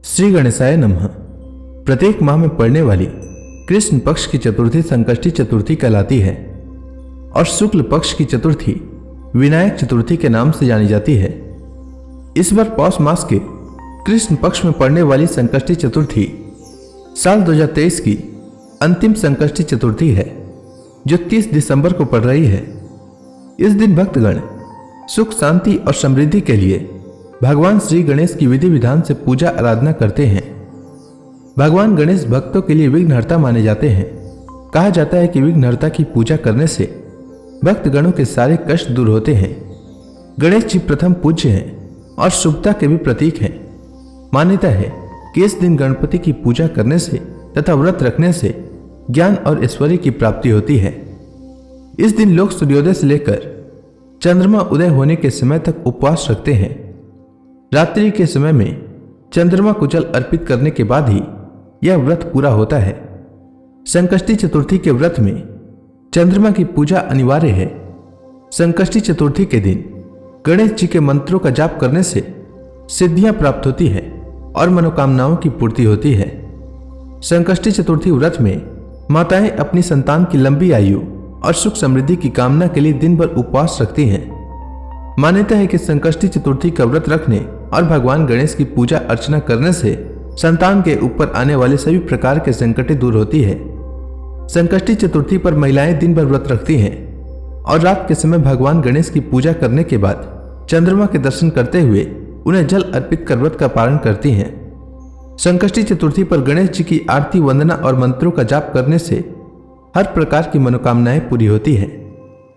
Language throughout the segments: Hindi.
श्री गणेशाय नमः। प्रत्येक माह में पड़ने वाली कृष्ण पक्ष की चतुर्थी संकष्टी चतुर्थी कहलाती है और शुक्ल पक्ष की चतुर्थी विनायक चतुर्थी के नाम से जानी जाती है। इस बार पौष मास के कृष्ण पक्ष में पड़ने वाली संकष्टी चतुर्थी साल 2023 की अंतिम संकष्टी चतुर्थी है, जो 30 दिसंबर को पड़ रही है। इस दिन भक्तगण सुख शांति और समृद्धि के लिए भगवान श्री गणेश की विधि विधान से पूजा आराधना करते हैं। भगवान गणेश भक्तों के लिए विघ्नहर्ता माने जाते हैं। कहा जाता है कि विघ्नहर्ता की पूजा करने से भक्तगणों के सारे कष्ट दूर होते हैं। गणेश जी प्रथम पूज्य हैं और शुभता के भी प्रतीक हैं। मान्यता है कि इस दिन गणपति की पूजा करने से तथा व्रत रखने से ज्ञान और ऐश्वर्य की प्राप्ति होती है। इस दिन लोग सूर्योदय से लेकर चंद्रमा उदय होने के समय तक उपवास रखते हैं। रात्रि के समय में चंद्रमा को जल अर्पित करने के बाद ही यह व्रत पूरा होता है। संकष्टी चतुर्थी के व्रत में चंद्रमा की पूजा अनिवार्य है। संकष्टी चतुर्थी के दिन गणेश जी के मंत्रों का जाप करने से सिद्धियां प्राप्त होती है और मनोकामनाओं की पूर्ति होती है। संकष्टी चतुर्थी व्रत में माताएं अपनी संतान की लंबी आयु और सुख समृद्धि की कामना के लिए दिन भर उपवास रखती हैं। मान्यता है कि संकष्टी चतुर्थी का व्रत रखने और भगवान गणेश की पूजा अर्चना करने से संतान के ऊपर आने वाले सभी प्रकार के संकटें दूर होती है। संकष्टी चतुर्थी पर महिलाएं दिन भर व्रत रखती हैं और रात के समय भगवान गणेश की पूजा करने के बाद चंद्रमा के दर्शन करते हुए उन्हें जल अर्पित कर व्रत का पालन करती हैं। संकष्टी चतुर्थी पर गणेश जी की आरती वंदना और मंत्रों का जाप करने से हर प्रकार की मनोकामनाएं पूरी होती है।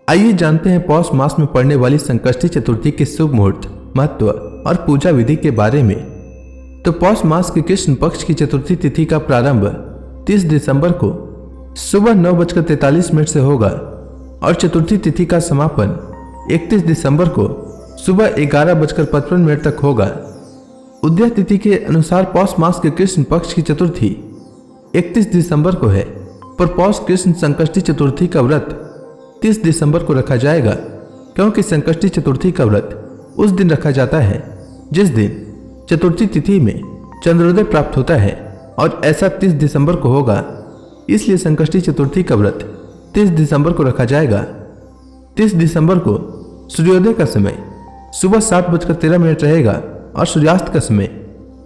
आइए जानते हैं पौष मास में पड़ने वाली संकष्टी चतुर्थी के शुभ मुहूर्त, महत्व और पूजा विधि के बारे में। तो पौष मास के कृष्ण पक्ष की चतुर्थी तिथि का प्रारंभ 30 दिसंबर को सुबह 9:43 से होगा और चतुर्थी तिथि का समापन 31 दिसंबर को सुबह 11:55 तक होगा। उदय तिथि के अनुसार पौष मास के कृष्ण पक्ष की चतुर्थी 31 दिसंबर को है, पर पौष कृष्ण संकष्टी चतुर्थी का व्रत 30 दिसंबर को रखा जाएगा, क्योंकि संकष्टी चतुर्थी का व्रत उस दिन रखा जाता है जिस दिन चतुर्थी तिथि में चंद्रोदय प्राप्त होता है और ऐसा 30 दिसंबर को होगा। इसलिए संकष्टी चतुर्थी का व्रत 30 दिसंबर को रखा जाएगा। 30 दिसंबर को सूर्योदय का समय सुबह 7:13 रहेगा और सूर्यास्त का समय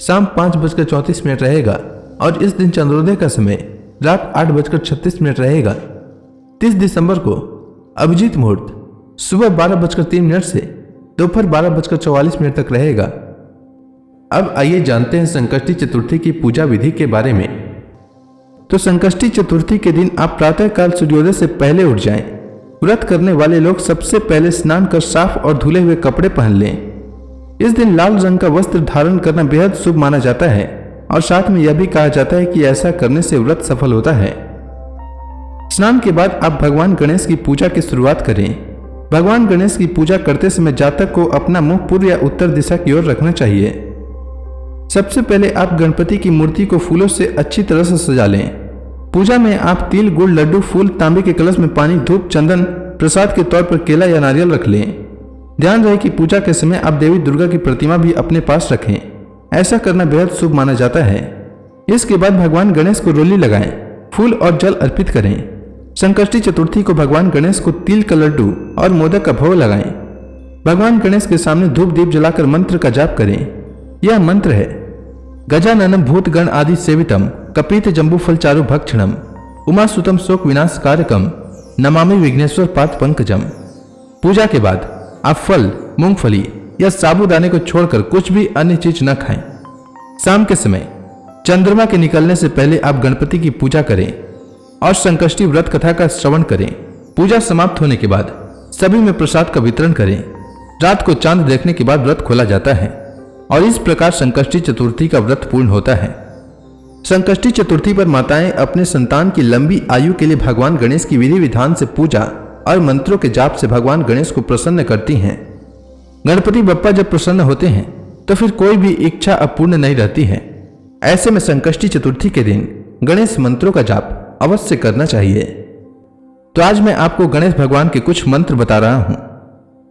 शाम 5:34 रहेगा और इस दिन चंद्रोदय का समय रात 8:36 रहेगा। 30 दिसंबर को अभिजीत मुहूर्त सुबह 12:03 से दोपहर 12:44 तक रहेगा। अब आइए जानते हैं संकष्टी चतुर्थी की पूजा विधि के बारे में। तो संकष्टी चतुर्थी के दिन आप प्रातःकाल सूर्योदय से पहले उठ जाएं। व्रत करने वाले लोग सबसे पहले स्नान कर साफ और धुले हुए कपड़े पहन लें। इस दिन लाल रंग का वस्त्र धारण करना बेहद शुभ माना जाता है और साथ में यह भी कहा जाता है कि ऐसा करने से व्रत सफल होता है। स्नान के बाद आप भगवान गणेश की पूजा की शुरुआत करें। भगवान गणेश की पूजा करते समय जातक को अपना मुंह पूर्व या उत्तर दिशा की ओर रखना चाहिए। सबसे पहले आप गणपति की मूर्ति को फूलों से अच्छी तरह से सजा लें। पूजा में आप तिल, गुड़, लड्डू, फूल, तांबे के कलश में पानी, धूप, चंदन, प्रसाद के तौर पर केला या नारियल रख लें। ध्यान रहे कि पूजा के समय आप देवी दुर्गा की प्रतिमा भी अपने पास रखें। ऐसा करना बेहद शुभ माना जाता है। इसके बाद भगवान गणेश को रोली लगाएं, फूल और जल अर्पित करें। संकष्टी चतुर्थी को भगवान गणेश को तिल का लड्डू और मोदक का भोग लगाएं। भगवान गणेश के सामने धूप दीप जलाकर मंत्र का जाप करें। यह मंत्र है: गजाननम भूतगण आदि सेवितम कपीत जम्बू फल चारु भक्षणम उमासुतम शोक विनाश कारकम नमामि विघ्नेश्वर पाद पंकजम। पूजा के बाद आप फल, मूंगफली या साबूदाने को छोड़कर कुछ भी अन्य चीज न खाएं। शाम के समय चंद्रमा के निकलने से पहले आप गणपति की पूजा करें और संकष्टी व्रत कथा का श्रवण करें। पूजा समाप्त होने के बाद सभी में प्रसाद का वितरण करें। रात को चांद देखने के बाद व्रत खोला जाता है और इस प्रकार संकष्टी चतुर्थी का व्रत पूर्ण होता है। संकष्टी चतुर्थी पर माताएं अपने संतान की लंबी आयु के लिए भगवान गणेश की विधि विधान से पूजा और मंत्रों के जाप से भगवान गणेश को प्रसन्न करती हैं। गणपति बप्पा जब प्रसन्न होते हैं तो फिर कोई भी इच्छा अपूर्ण नहीं रहती है। ऐसे में संकष्टी चतुर्थी के दिन गणेश मंत्रों का जाप अवश्य करना चाहिए। तो आज मैं आपको गणेश भगवान के कुछ मंत्र बता रहा हूं,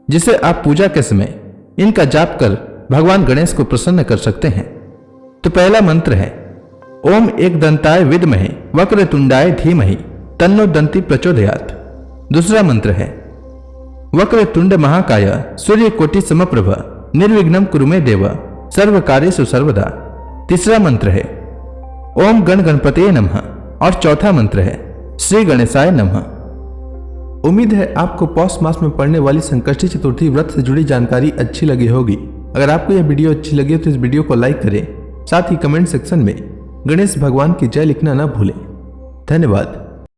जिसे आप पूजा के समय इनका जाप कर भगवान गणेश को प्रसन्न कर सकते हैं। तो पहला मंत्र है ओम एक दंताय विद्महे वक्रतुंडाय धीमहि तन्नो दंती प्रचोदयात्। दूसरा मंत्र है वक्रतुंड महाकाय सूर्यकोटि समप्रभ निर्विघ्नं कुरु मे देव सर्व कार्येषु सर्वदा। तीसरा मंत्र है ओम गण गणपतये नमः और चौथा मंत्र है श्री गणेशाय नमः। उम्मीद है आपको पौष मास में पड़ने वाली संकष्टी चतुर्थी व्रत से जुड़ी जानकारी अच्छी लगी होगी। अगर आपको यह वीडियो अच्छी लगी तो इस वीडियो को लाइक करें, साथ ही कमेंट सेक्शन में गणेश भगवान की जय लिखना न भूलें। धन्यवाद।